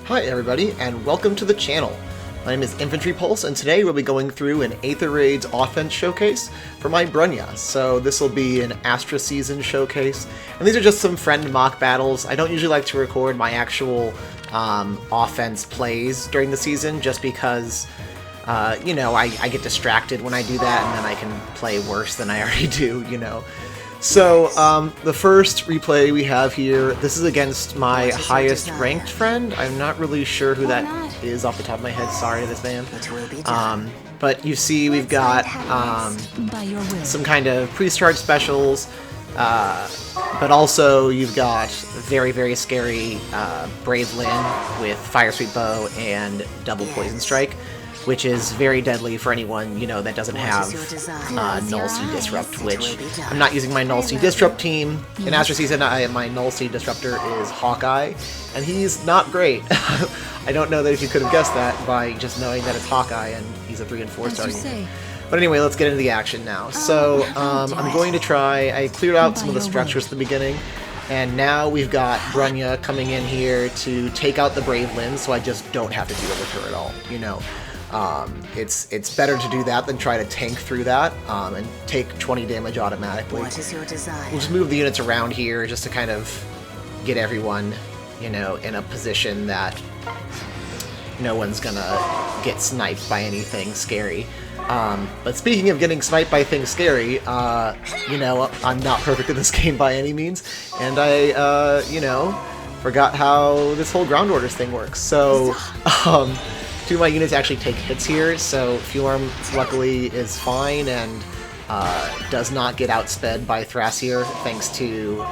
Hi everybody, and welcome to the channel. My name is Infantry Pulse, and today we'll be going through an Aether Raids offense showcase for my Brunnya. So this will be an Astra Season showcase, and these are just some friend mock battles. I don't usually like to record my actual offense plays during the season, just because, you know, I get distracted when I do that, and then I can play worse than I already do, you know. So, the first replay we have here, this is against my highest ranked friend. I'm not really sure who that is off the top of my head, sorry to this man. But you see we've got some kind of pre-start specials, but also you've got very, very scary Brave Lyn with Fire Sweep Bow and double Poison Strike, which is very deadly for anyone, you know, that doesn't have Null-C Disrupt, which I'm not using my Null-C Disrupt team. In Astra Season, my Null-C Disruptor is Hawkeye, and he's not great. I don't know that if you could have guessed that by just knowing that it's Hawkeye and he's a 3 and 4 starting unit. But anyway, let's get into the action now. So, I'm going to try, I cleared out some of the structures at the beginning, and now we've got Brunnya coming in here to take out the Brave Lyn, so I just don't have to deal with her at all, you know. It's better to do that than try to tank through that and take 20 damage automatically. What is your desire? We'll just move the units around here just to kind of get everyone, you know, in a position that no one's gonna get sniped by anything scary. But speaking of getting sniped by things scary, you know, I'm not perfect in this game by any means, and I, you know, forgot how this whole ground orders thing works. So, two of my units actually take hits here, so Fjorm luckily is fine and does not get outsped by Thrasier thanks to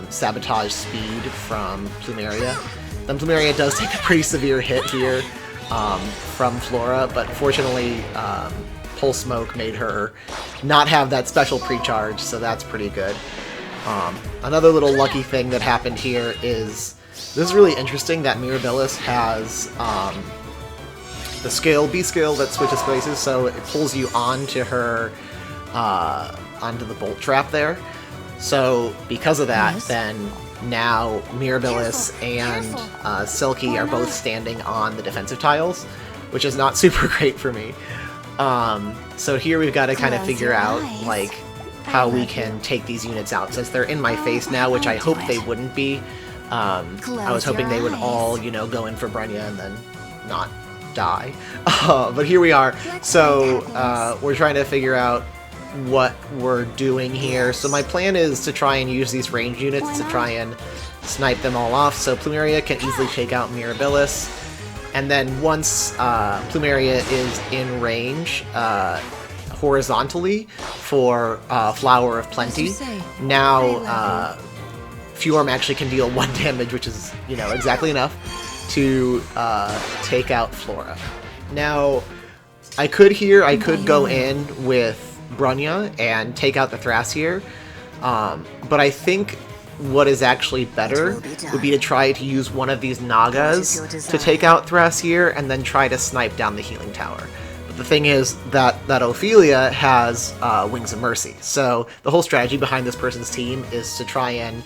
Sabotage Speed from Plumeria. Then Plumeria does take a pretty severe hit here from Flora, but fortunately Pulse Smoke made her not have that special pre-charge, so that's pretty good. Another little lucky thing that happened here is, this is really interesting that Mirabilis has the scale, B-scale that switches places, so it pulls you onto her, onto the bolt trap there. So because of that, then now Mirabilis and Silky are both standing on the defensive tiles, which is not super great for me. So here we've got to kind of figure out, like, how we can take these units out, since they're in my face now, which I hope they wouldn't be. I was hoping they would all, you know, go in for Brunnya and then not die. But here we are. So we're trying to figure out what we're doing here. So my plan is to try and use these range units to try and snipe them all off. So Plumeria can easily take out Mirabilis. And then once Plumeria is in range horizontally for Flower of Plenty, now Fjorm actually can deal 1 damage, which is, you know, exactly enough to take out Flora. Now, I could go in with Brunnya and take out the Thrasier, but I think what is actually better would be to try to use one of these Nagas to take out Thrasier and then try to snipe down the healing tower. But the thing is that Ophelia has Wings of Mercy, so the whole strategy behind this person's team is to try and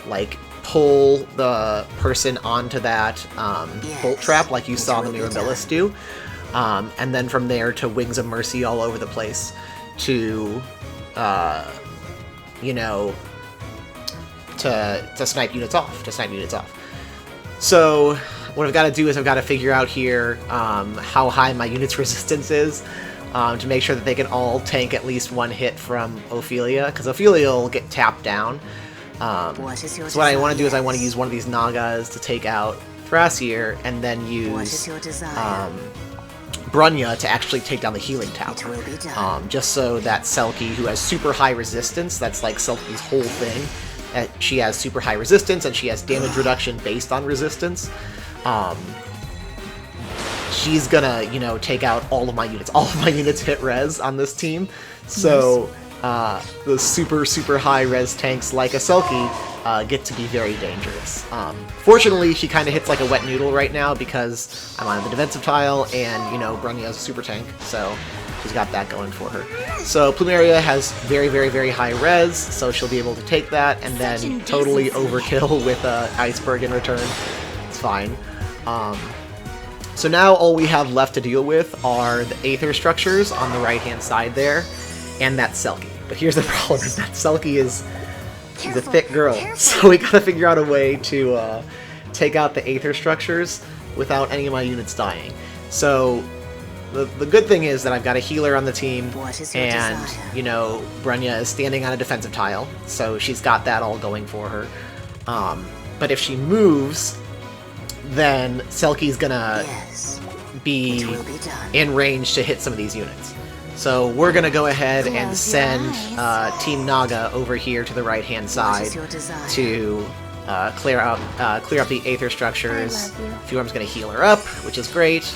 like pull the person onto that bolt trap like you saw the Mirabilis do, and then from there to Wings of Mercy all over the place to, you know, to snipe units off, So what I've got to do is I've got to figure out here how high my unit's resistance is, to make sure that they can all tank at least 1 hit from Ophelia, because Ophelia will get tapped down. So what I want to do is I want to use one of these Nagas to take out Thrasier, and then use Brunnya to actually take down the healing tower. Just so that Selkie, who has super high resistance, that's like Selkie's whole thing, she has super high resistance and she has damage reduction based on resistance. She's gonna, you know, take out all of my units. All of my units hit res on this team, so the super high res tanks like a Selkie get to be very dangerous. Fortunately, she kind of hits like a wet noodle right now because I'm on the defensive tile, and, you know, Brunnya is a super tank, so she's got that going for her. So Plumeria has very high res, so she'll be able to take that, and then totally overkill with Iceberg in return. that's fine. So now all we have left to deal with are the Aether structures on the right-hand side there, and that Selkie. But here's the problem, is that Selkie is a thick girl, so we gotta figure out a way to take out the Aether structures without any of my units dying. So the good thing is that I've got a healer on the team, and, you know, Brunnya is standing on a defensive tile, so she's got that all going for her. But if she moves, then Selkie's gonna be in range to hit some of these units. So we're gonna go ahead and send Team Naga over here to the right-hand side to clear up the Aether structures. Fjorm's gonna heal her up, which is great.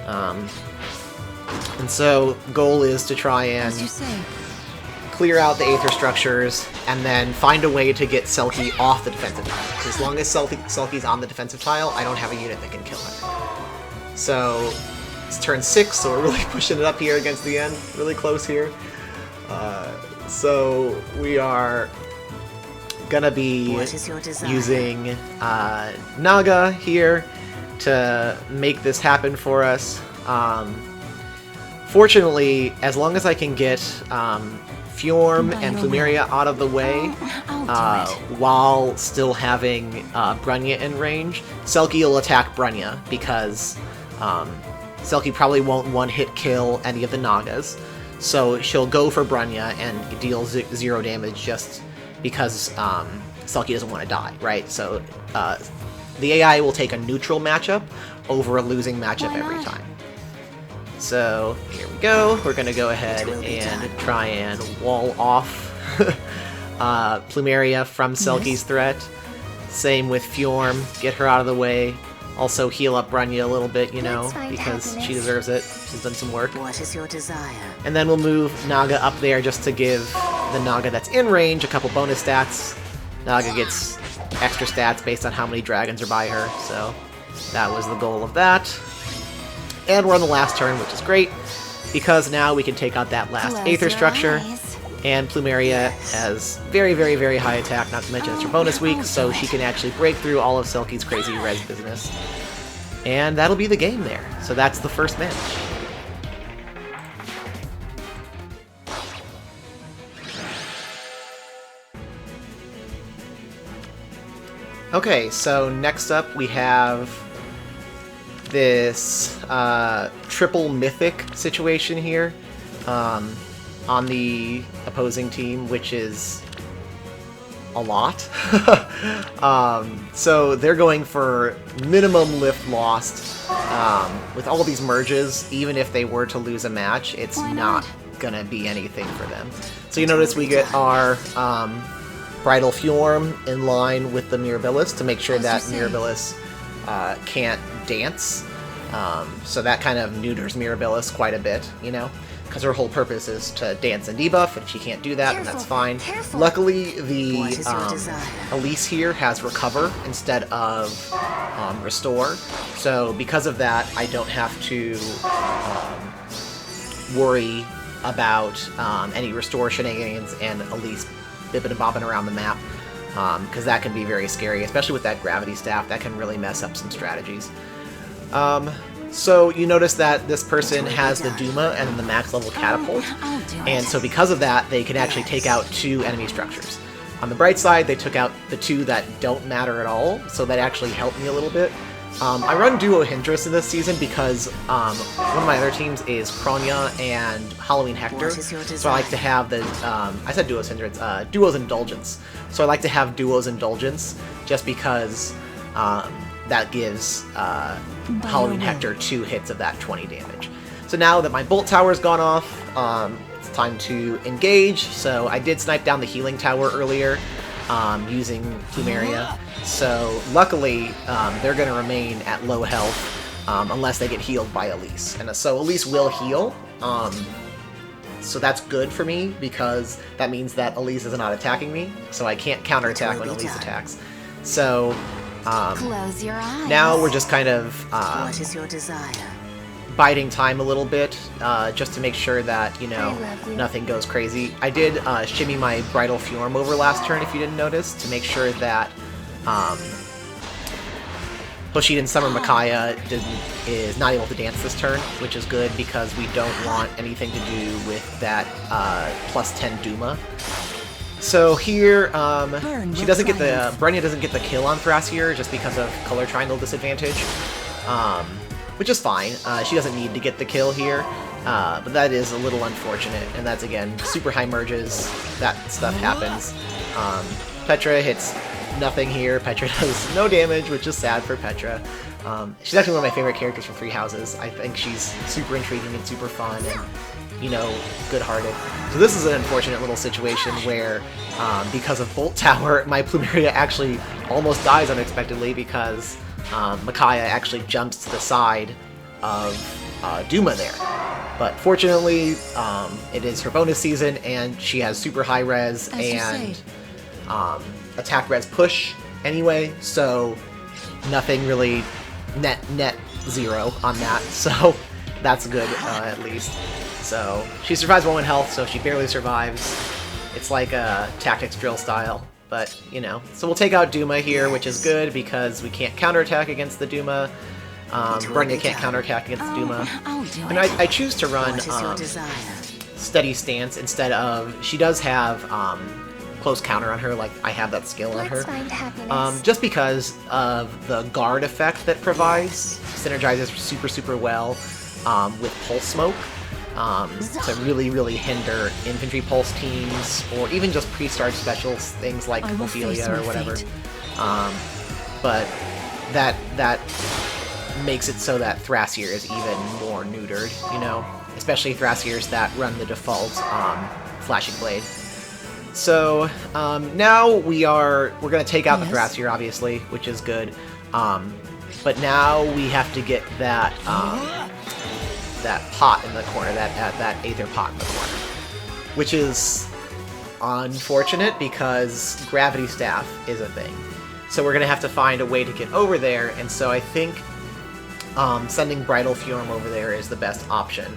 And so goal is to try and clear out the Aether structures, and then find a way to get Selkie off the defensive tile. Because as long as Selkie's on the defensive tile, I don't have a unit that can kill her. So it's turn 6, so we're really pushing it up here against the end. Really close here. So we are gonna be using Naga here to make this happen for us. Fortunately, as long as I can get Fjorm and Plumeria out of the way, while still having Brunnya in range, Selkie will attack Brunnya, because Selkie probably won't one-hit kill any of the Nagas, so she'll go for Brunnya and deal 0 damage just because Selkie doesn't want to die, right? So the AI will take a neutral matchup over a losing matchup every time. So here we go. We're going to go ahead and try and wall off Plumeria from Selkie's threat. Same with Fjorm. Get her out of the way. Also heal up Brunnya a little bit, you know, because she deserves it. She's done some work. What is your desire? And then we'll move Naga up there just to give the Naga that's in range a couple bonus stats. Naga gets extra stats based on how many dragons are by her, so that was the goal of that. And we're on the last turn, which is great, because now we can take out that last Aether structure, and Plumeria has very, very, very high attack, not to mention it's her bonus week, so she can actually break through all of Selkie's crazy res business. And that'll be the game there. So that's the first match. Okay, so next up we have this triple Mythic situation here on the opposing team, which is a lot. So they're going for minimum lift lost. With all these merges, even if they were to lose a match, it's not gonna be anything for them. So you notice we get our Bridal Fjorm in line with the Mirabilis to make sure that Mirabilis can't dance. So that kind of neuters Mirabilis quite a bit, you know? Because her whole purpose is to dance and debuff, and if she can't do that, then that's fine. Luckily, the Elise here has Recover instead of Restore, so because of that, I don't have to worry about any Restore shenanigans and Elise bipping and bopping around the map, because that can be very scary, especially with that Gravity Staff. That can really mess up some strategies. So you notice that this person has the Duma and the max level Catapult, and so because of that, they can actually take out 2 enemy structures. On the bright side, they took out the 2 that don't matter at all, so that actually helped me a little bit. I run Duo Hindress in this season because one of my other teams is Brunnya and Halloween Hector, so I like to have the, I said Duo's Hindrance, Duo's Indulgence. So I like to have Duo's Indulgence just because that gives Halloween Hector 2 hits of that 20 damage. So now that my Bolt Tower's gone off, it's time to engage. So I did snipe down the healing tower earlier using Plumeria. So luckily, they're going to remain at low health unless they get healed by Elise. And so Elise will heal. So that's good for me because that means that Elise is not attacking me. So I can't counterattack when Elise attacks. So Close your eyes. now we're just kind of What is your desire? biding time a little bit, just to make sure that, you know, nothing goes crazy. I did shimmy my Bridal Fjorm over last turn, if you didn't notice, to make sure that Poshiden Summer Micaiah is not able to dance this turn, which is good because we don't want anything to do with that plus 10 Duma. So here, she doesn't get the Brunnya doesn't get the kill on Thrasier just because of color triangle disadvantage, which is fine. She doesn't need to get the kill here, but that is a little unfortunate. And that's again super high merges. That stuff happens. Petra hits nothing here. Petra does no damage, which is sad for Petra. She's actually one of my favorite characters from Three Houses. I think she's super intriguing and super fun and, you know, good-hearted. So this is an unfortunate little situation where, because of Bolt Tower, my Plumeria actually almost dies unexpectedly because Micaiah actually jumps to the side of Duma there. But fortunately, it is her bonus season, and she has super high res and attack res push anyway, so nothing really net zero on that, so that's good at least. So she survives 1 health, so she barely survives. It's like a tactics drill style, but you know. So we'll take out Duma here, which is good because we can't counterattack against the Duma. Brunnya can't counterattack against the Duma. And I choose to run Steady Stance instead of... She does have close counter on her, like I have that skill on her. Just because of the guard effect that provides, synergizes super well with Pulse Smoke. To really hinder infantry pulse teams, or even just pre-start specials, things like Ophelia or whatever. But that makes it so that Thrasier is even more neutered, you know? Especially Thrasiers that run the default Flashing Blade. So now we're gonna take out the Thrasier, obviously, which is good. But now we have to get that that pot in the corner, that Aether pot in the corner, which is unfortunate because Gravity Staff is a thing. So we're gonna have to find a way to get over there, and so I think sending Bridal Fjorm over there is the best option.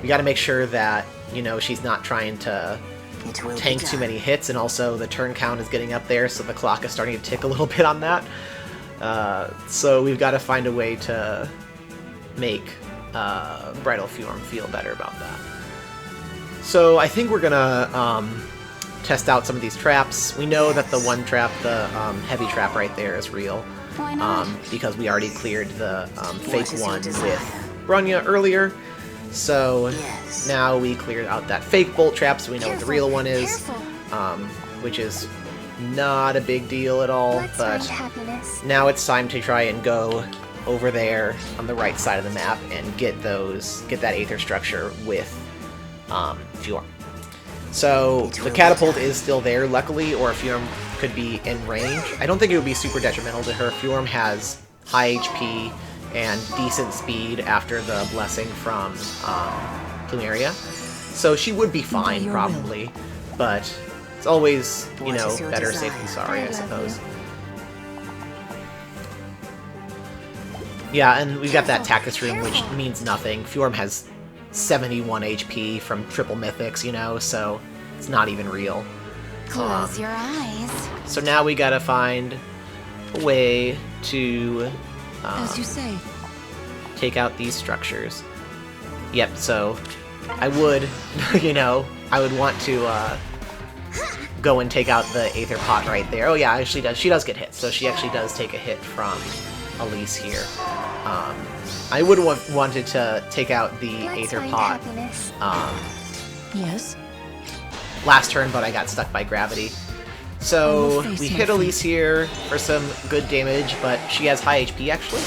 We gotta make sure that, you know, she's not trying to tank too many hits, and also the turn count is getting up there, so the clock is starting to tick a little bit on that. So we've got to find a way to make Bridal Fjorm feel better about that. So I think we're gonna test out some of these traps. We know that the one trap, the heavy trap right there, is real, because we already cleared the fake one with Brunnya earlier. So now we cleared out that fake bolt trap, so we know what the real one is, which is not a big deal at all. But now it's time to try and go over there on the right side of the map and get that Aether structure with Fjorm. So the catapult is still there, luckily, or Fjorm could be in range. I don't think it would be super detrimental to her. Fjorm has high HP and decent speed after the blessing from Plumeria, so she would be fine probably, but it's always, you know, better safe than sorry, I suppose. Yeah, and we've got that Tactus Room, which means nothing. Fjorm has 71 HP from triple mythics, you know, so it's not even real. Close your eyes. So now we gotta find a way to as you say, take out these structures. Yep, so I would, you know, I would want to go and take out the Aether pot right there. Oh yeah, she does get hit, so she actually does take a hit from Elise here. I would have wanted to take out the Aether pot yes, last turn, but I got stuck by gravity. So we hit Elise here for some good damage, but she has high HP actually.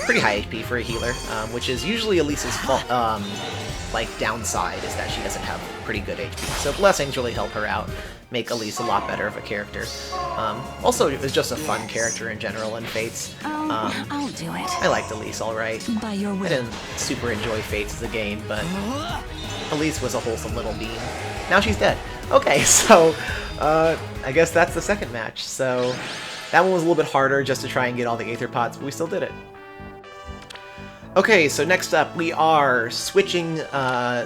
Pretty high HP for a healer, which is usually Elise's fault, like downside is that she doesn't have pretty good HP. So blessings really help her out, make Elise a lot better of a character. Also, it was just a fun character in general in Fates. I'll do it. I liked Elise alright. by your will. I didn't super enjoy Fates as a game, but Elise was a wholesome little bean. Now she's dead. Okay, so I guess that's the second match. So that one was a little bit harder just to try and get all the Aether pots, but we still did it. Okay, so next up we are switching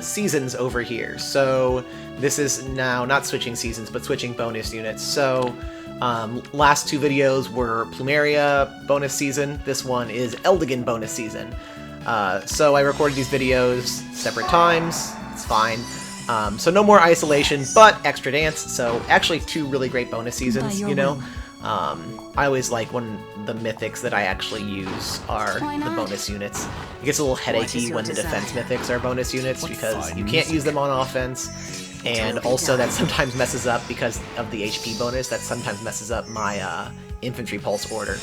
seasons over here. So this is now not switching seasons, but switching bonus units. So Last two videos were Plumeria bonus season. This one is Eldigan bonus season. So I recorded these videos separate times. It's fine. So no more isolation, but extra dance. So actually 2 really great bonus seasons, you know. I always like when the mythics that I actually use are the bonus units. It gets a little headachy when the defense mythics are bonus units because you can't use them on offense. And also that sometimes messes up because of the HP bonus, that sometimes messes up my infantry pulse order.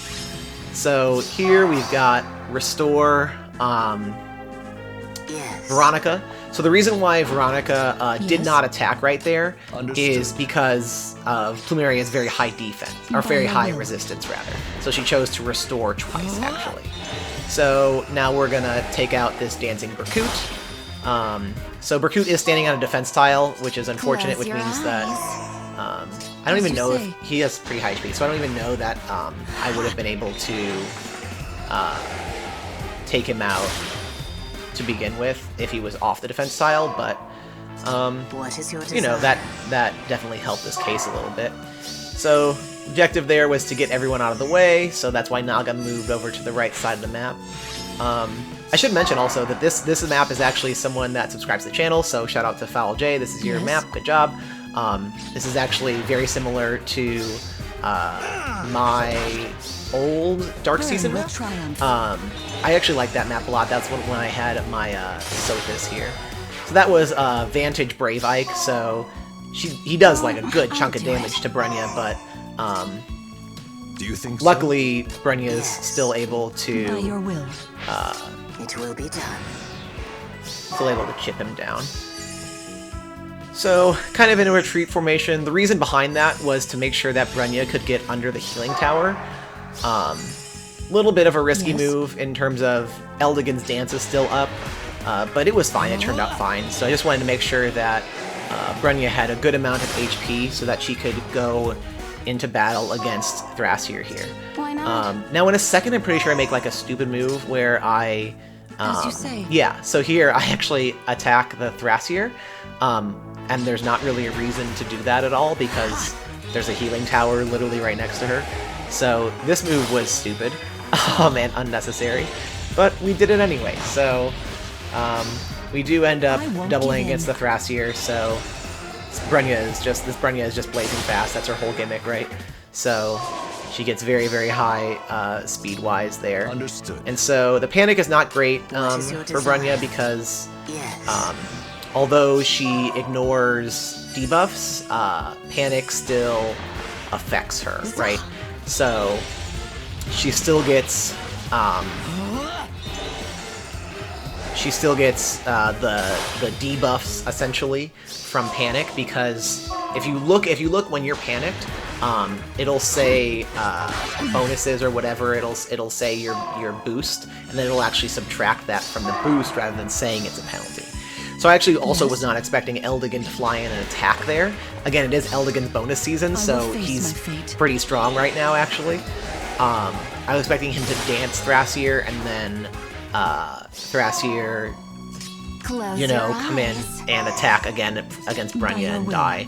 So here we've got Restore Veronica. So the reason why Veronica did not attack right there is because of Plumeria's very high defense, or very high resistance rather. So she chose to restore twice actually. So now we're gonna take out this Dancing Berkut. So Berkut is standing on a defense tile, which is unfortunate, which means that I don't even know if he has pretty high HP, so I don't even know that I would have been able to take him out to begin with if he was off the defense tile, but you know, that definitely helped this case a little bit. So objective there was to get everyone out of the way, so that's why Naga moved over to the right side of the map. I should mention also that this map is actually someone that subscribes to the channel, so shout out to Foul J, this is your map, good job. This is actually very similar to my old Dark Season map. I actually like that map a lot, that's when I had my Sophis here. So that was Vantage Brave Ike, so he does like a good chunk of damage to Brunnya, but do you think luckily Brunnya is still able to It will be done. Still able to chip him down. So, kind of in a retreat formation. The reason behind that was to make sure that Brunnya could get under the healing tower. Little bit of a risky move in terms of Eldigan's dance is still up, but it was fine, it turned out fine. So I just wanted to make sure that Brunnya had a good amount of HP so that she could go into battle against Thrasier here. Why not? Now in a second I'm pretty sure I make like a stupid move where I... As you say. Yeah, so here I actually attack the Thrasier, and there's not really a reason to do that at all because there's a healing tower literally right next to her. So this move was stupid and unnecessary, but we did it anyway. So we do end up doubling against the Thrasier, so this Brunnya is just blazing fast. That's her whole gimmick, right? So she gets very, very high speed-wise there. Understood. And so the panic is not great for Brunnya because although she ignores debuffs, panic still affects her, right? So she still gets the debuffs essentially from panic, because if you look when you're panicked, it'll say bonuses or whatever. It'll say your boost, and then it'll actually subtract that from the boost rather than saying it's a penalty. So I actually also was not expecting Eldigan to fly in and attack there. Again, it is Eldigan's bonus season, so he's pretty strong right now, actually. I was expecting him to dance Thrasier, and then Thrasier, you know, come in and attack again against Brunnya and die.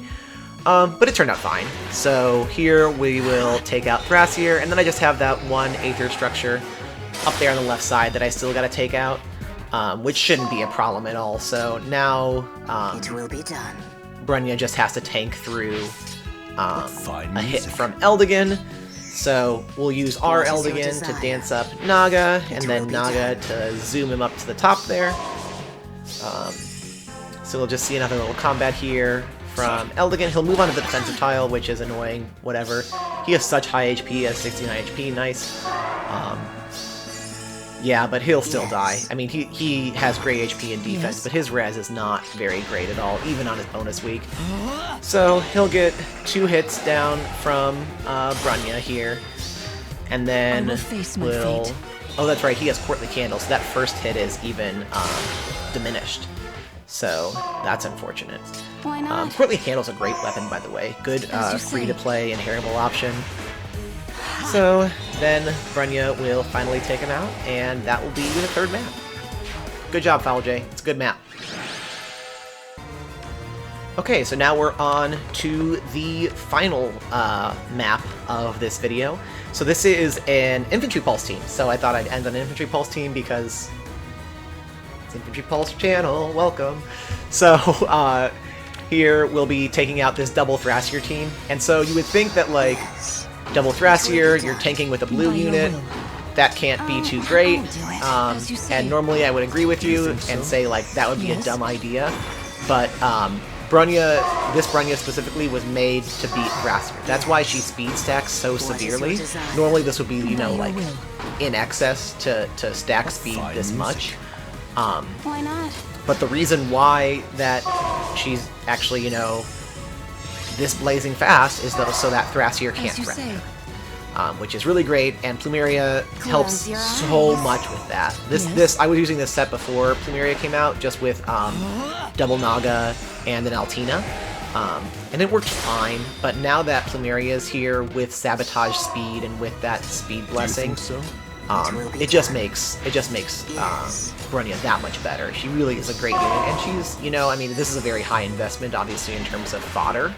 But it turned out fine. So here we will take out Thrasier, and then I just have that one Aether structure up there on the left side that I still gotta take out. Which shouldn't be a problem at all. So now it will be done. Brunnya just has to tank through a hit from Eldigan. So we'll use our Eldigan to dance up Naga, and then Naga to zoom him up to the top there. So we'll just see another little combat here from Eldigan. He'll move on to the defensive tile, which is annoying, whatever. He has such high HP, he has 69 HP, nice. Yeah, but he'll still die. I mean, he has great HP and defense, but his res is not very great at all, even on his bonus week. So he'll get 2 hits down from Brunnya here, and then we'll... Oh, that's right, he has Courtly Candle, so that first hit is even diminished. So that's unfortunate. Why not? Courtly Candle's a great weapon, by the way. Good free-to-play inheritable option. So then Brunnya will finally take him out, and that will be the 3rd map. Good job, Foul J. It's a good map. Okay, so now we're on to the final map of this video. So this is an Infantry Pulse team. So I thought I'd end on an Infantry Pulse team because it's Infantry Pulse channel, welcome. So here we'll be taking out this double Thrasier team. And so you would think that like double Thrasier, you're tanking with a blue unit. That can't be too great. And normally I would agree with you and say like that would be a dumb idea. But Brunnya, this Brunnya specifically, was made to beat Thrasier. That's why she speed stacks so severely. Normally this would be, you know, like in excess to stack speed this much. Why not? But the reason why that she's actually, you know, this blazing fast is so that Thrasier can't threaten her. Which is really great, and Plumeria helps so much with that. This I was using this set before Plumeria came out, just with double Naga and an Altina, and it worked fine. But now that Plumeria is here with Sabotage Speed and with that Speed Blessing, it just makes Brunnya that much better. She really is a great unit, and she's, you know, I mean, this is a very high investment, obviously, in terms of fodder.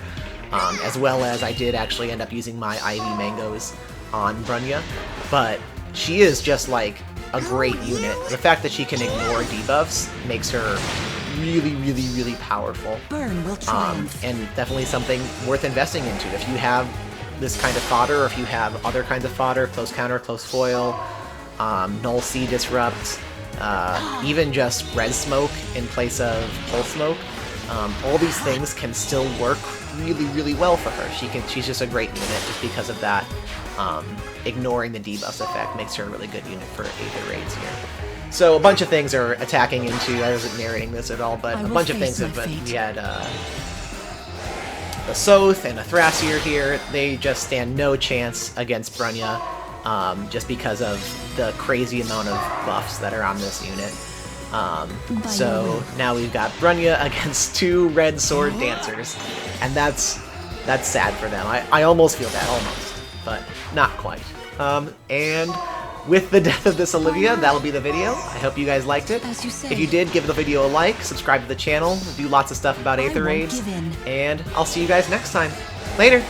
As well as I did actually end up using my Ivy Mangoes on Brunnya, but she is just like a great unit. The fact that she can ignore debuffs makes her really, really, really powerful. Burn will triumph. And definitely something worth investing into. If you have this kind of fodder, or if you have other kinds of fodder, close counter, close foil, null C disrupt, even just red smoke in place of pulse smoke, all these things can still work really, really well for her. She's just a great unit just because of that. Ignoring the debuffs effect makes her a really good unit for Aether raids here. So a bunch of things are attacking into, I wasn't narrating this at all, but a bunch of things have been, we had a Soth and a Thrasier here. They just stand no chance against Brunnya, just because of the crazy amount of buffs that are on this unit. So now we've got Brunnya against two red sword dancers, and that's sad for them. I almost feel bad, almost, but not quite. And with the death of this Olivia, that'll be the video. I hope you guys liked it. If you did, give the video a like, subscribe to the channel, do lots of stuff about Aether raids, and I'll see you guys next time. Later!